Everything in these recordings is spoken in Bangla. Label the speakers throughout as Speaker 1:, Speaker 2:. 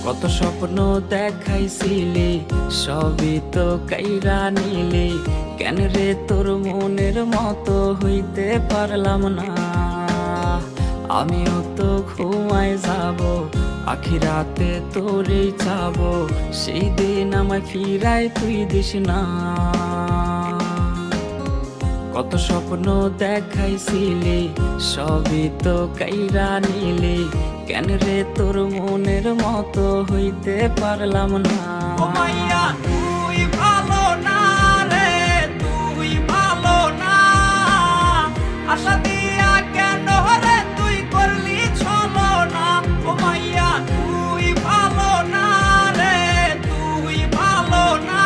Speaker 1: কত স্বপ্ন দেখাইছিলি সবই তো কাইরা নিলি, কেন রে তোর মনের মতো হইতে পারলাম না। আমিও তো ঘুমায় যাব, আখিরাতে তোরেই চাবো, সেই দিন আমায় ফিরায় তুই দিস না। কত স্বপ্ন দেখাইছিলি সবই তো কাইরা নিলি, কেন রে তোর মনের মতো হইতে পারলাম না।
Speaker 2: ও মাইয়া তুই ভালো না রে, তুই ভালো না, আশা দিয়া কেন রে তুই করলি ছলো না। ও মাইয়া তুই ভালো না রে, তুই ভালো না,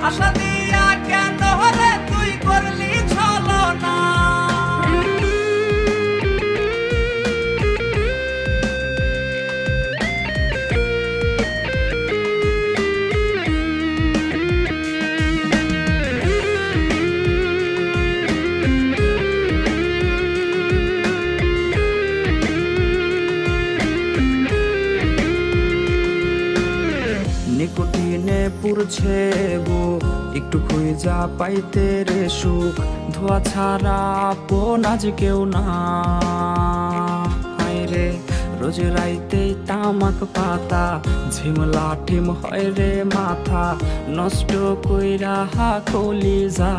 Speaker 2: আশা দিয়া কেন রে তুই করলি ছলো না।
Speaker 1: নিকোটিনে পুরছে বুক, একটু খুঁজা পাইতে রে সুখ, ধোয়া ছাড়া আপন আজ কেউ না। হায় রে রোজ রাইতেই তামাক পাতা, ঝিমলা টিম হয় রে মাথা, নষ্ট কইরা কলিজা।